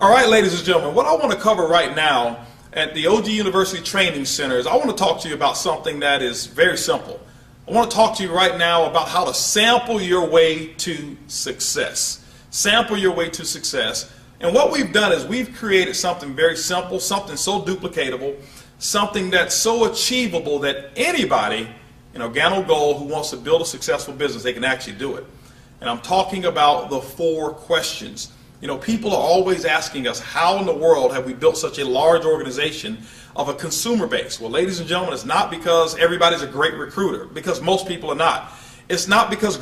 All right, ladies and gentlemen, what I want to cover right now at the OG University Training Center is I want to talk to you about something that is very simple. I want to talk to you right now about how to sample your way to success. Sample your way to success. And what we've done is we've created something very simple, something so duplicatable, something that's so achievable that anybody in Organo Gold who wants to build a successful business, they can actually do it. And I'm talking about the 4 questions. You know, people are always asking us, how in the world have we built such a large organization of a consumer base? Well, ladies and gentlemen, it's not because everybody's a great recruiter, because most people are not. It's not because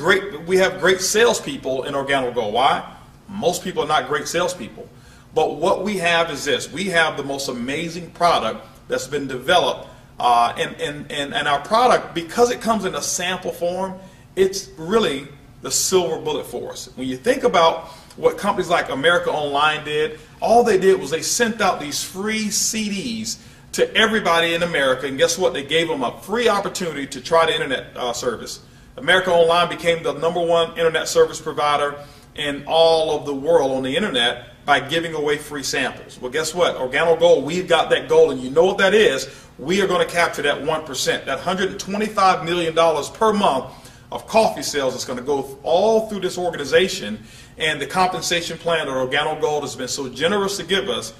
we have great salespeople in Organo Gold. Why? Most people are not great salespeople. But what we have is this. We have the most amazing product that's been developed. And our product, because it comes in a sample form, it's really the silver bullet for us. When you think about what companies like America Online did, all they did was they sent out these free CDs to everybody in America, and guess what? They gave them a free opportunity to try the internet service. America Online became the #1 internet service provider in all of the world on the internet by giving away free samples. Well, guess what? Organo Gold, we've got that goal, and you know what that is. We are going to capture that 1%, that $125 million per month of coffee sales that's going to go all through this organization. And the compensation plan that Organo Gold has been so generous to give us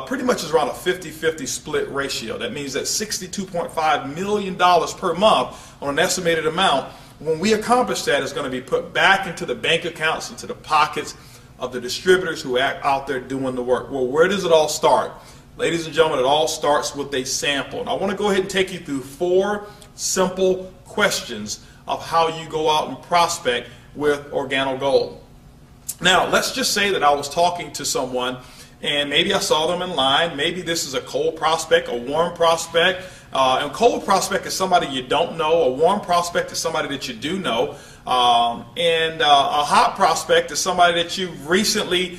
pretty much is around a 50-50 split ratio. That means that $62.5 million per month on an estimated amount, when we accomplish that, is going to be put back into the bank accounts, into the pockets of the distributors who are out there doing the work. Well, where does it all start? Ladies and gentlemen, it all starts with a sample. And I want to go ahead and take you through 4 simple questions of how you go out and prospect with Organo Gold. Now, let's just say that I was talking to someone and maybe I saw them in line. Maybe this is a cold prospect, a warm prospect. And cold prospect is somebody you don't know. A warm prospect is somebody that you do know. And a hot prospect is somebody that you've recently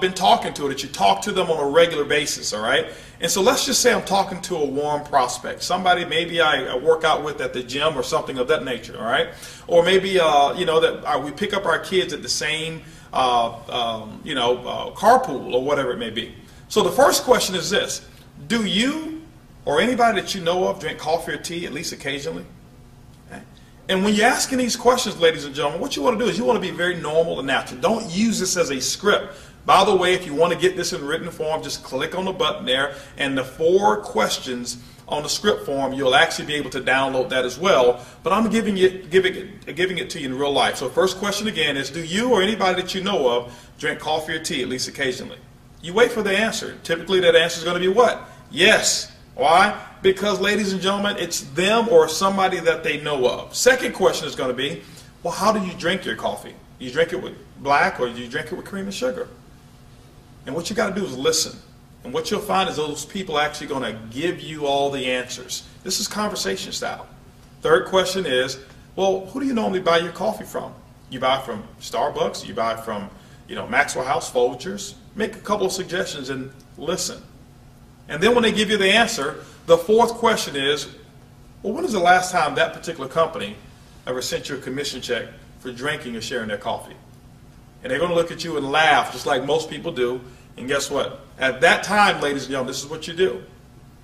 been talking to, that you talk to them on a regular basis, all right? And so let's just say I'm talking to a warm prospect, somebody maybe I work out with at the gym or something of that nature, all right? Or maybe, you know, that we pick up our kids at the same, carpool or whatever it may be. So the first question is this: do you or anybody that you know of drink coffee or tea at least occasionally? Okay. And when you're asking these questions, ladies and gentlemen, what you want to do is you want to be very normal and natural. Don't use this as a script. By the way, if you want to get this in written form, just click on the button there, and the 4 questions on the script form, you'll actually be able to download that as well. But I'm giving it to you in real life. So first question again is, do you or anybody that you know of drink coffee or tea at least occasionally? You wait for the answer. Typically that answer is going to be what? Yes. Why? Because, ladies and gentlemen, it's them or somebody that they know of. Second question is going to be, well, how do you drink your coffee? Do you drink it with black or do you drink it with cream and sugar? And what you got to do is listen. And what you'll find is those people are actually going to give you all the answers. This is conversation style. Third question is, well, who do you normally buy your coffee from? You buy from Starbucks, you buy from, Maxwell House, Folgers. Make a couple of suggestions and listen. And then when they give you the answer, the 4th question is, well, when is the last time that particular company ever sent you a commission check for drinking or sharing their coffee? And they're going to look at you and laugh just like most people do. And guess what? At that time, ladies and gentlemen, this is what you do.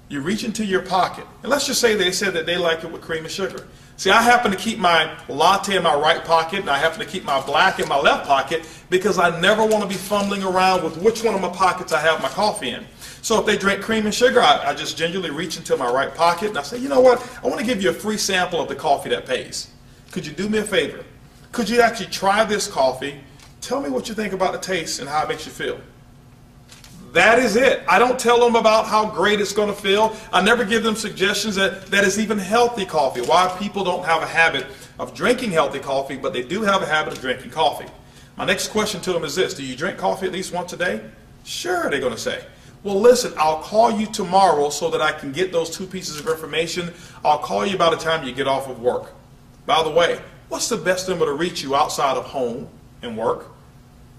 You reach into your pocket. And let's just say they said that they like it with cream and sugar. See, I happen to keep my latte in my right pocket, and I happen to keep my black in my left pocket because I never want to be fumbling around with which one of my pockets I have my coffee in. So if they drink cream and sugar, I just gingerly reach into my right pocket and I say, you know what? I want to give you a free sample of the coffee that pays. Could you do me a favor? Could you actually try this coffee? Tell me what you think about the taste and how it makes you feel. That is it. I don't tell them about how great it's going to feel. I never give them suggestions that is even healthy coffee. Why people don't have a habit of drinking healthy coffee, but they do have a habit of drinking coffee. My next question to them is this: do you drink coffee at least once a day? Sure, they're going to say. Well, listen, I'll call you tomorrow so that I can get those 2 pieces of information. I'll call you by the time you get off of work. By the way, what's the best number to reach you outside of home and work?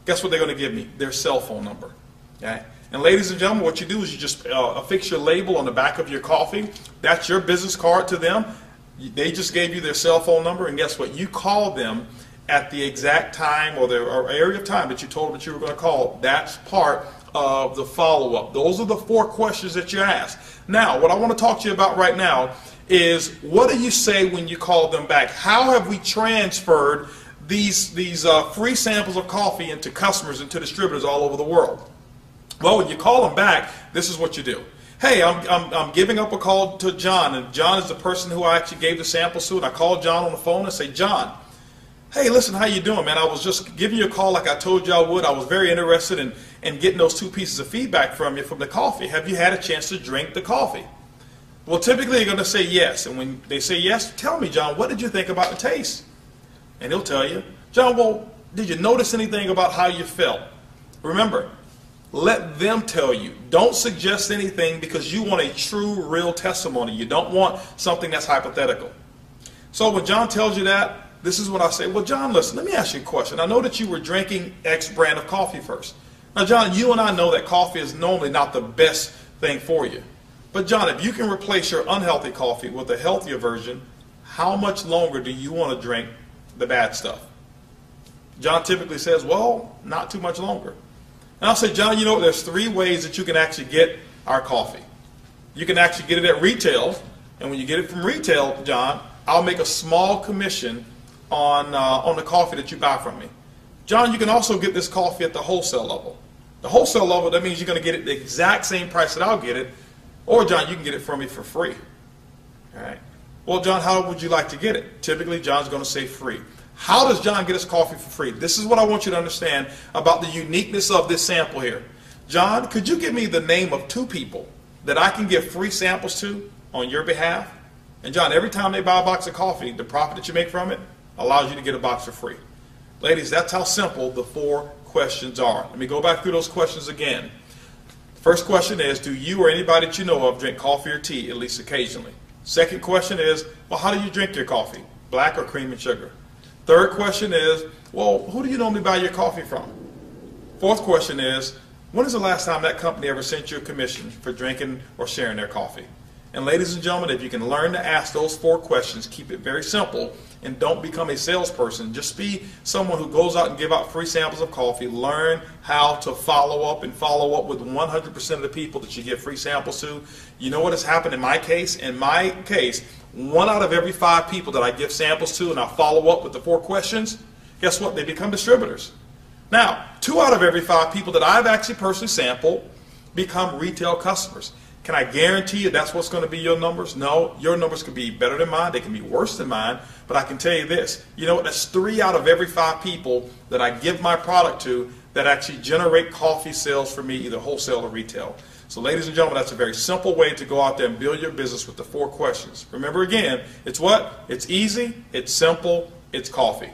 Guess what they're going to give me? Their cell phone number. Okay? And ladies and gentlemen, what you do is you just affix your label on the back of your coffee. That's your business card to them. They just gave you their cell phone number, and guess what? You call them at the exact time or area of time that you told them that you were going to call. That's part of the follow-up. Those are the 4 questions that you ask. Now, what I want to talk to you about right now is, what do you say when you call them back? How have we transferred these free samples of coffee into customers, into distributors all over the world? Well, when you call them back, this is what you do. Hey, I'm giving up a call to John, and John is the person who I actually gave the samples to, and I called John on the phone and say, John, hey, listen, how you doing, man? I was just giving you a call like I told you I would. I was very interested in getting those 2 pieces of feedback from you from the coffee. Have you had a chance to drink the coffee? Well, typically you're going to say yes, and when they say yes, tell me, John, what did you think about the taste? And he'll tell you, John, well, did you notice anything about how you felt? Remember, let them tell you. Don't suggest anything, because you want a true, real testimony. You don't want something that's hypothetical. So when John tells you that, this is what I say. Well, John, listen, let me ask you a question. I know that you were drinking X brand of coffee first. Now, John, you and I know that coffee is normally not the best thing for you. But John, if you can replace your unhealthy coffee with a healthier version, how much longer do you want to drink the bad stuff? John typically says, well, not too much longer. And I'll say, John, you know, there's 3 ways that you can actually get our coffee. You can actually get it at retail, and when you get it from retail, John, I'll make a small commission on the coffee that you buy from me. John, you can also get this coffee at the wholesale level. The wholesale level, that means you're going to get it the exact same price that I'll get it, or John, you can get it from me for free. All right. Well, John, how would you like to get it? Typically, John's going to say free. How does John get his coffee for free? This is what I want you to understand about the uniqueness of this sample here. John, could you give me the name of 2 people that I can give free samples to on your behalf? And John, every time they buy a box of coffee, the profit that you make from it allows you to get a box for free. Ladies, that's how simple the 4 questions are. Let me go back through those questions again. First question is, do you or anybody that you know of drink coffee or tea at least occasionally? Second question is, well, how do you drink your coffee? Black or cream and sugar? Third question is, well, who do you normally buy your coffee from? Fourth question is, when is the last time that company ever sent you a commission for drinking or sharing their coffee? And ladies and gentlemen, if you can learn to ask those 4 questions, keep it very simple, and don't become a salesperson. Just be someone who goes out and give out free samples of coffee. Learn how to follow up with 100% of the people that you give free samples to. You know what has happened in my case? In my case, 1 out of every 5 people that I give samples to and I follow up with the 4 questions, guess what? They become distributors. Now, 2 out of every 5 people that I've actually personally sampled become retail customers. Can I guarantee you that's what's going to be your numbers? No, your numbers could be better than mine. They can be worse than mine. But I can tell you this. You know what? That's 3 out of every 5 people that I give my product to that actually generate coffee sales for me, either wholesale or retail. So ladies and gentlemen, that's a very simple way to go out there and build your business with the 4 questions. Remember again, it's what? It's easy, it's simple, it's coffee.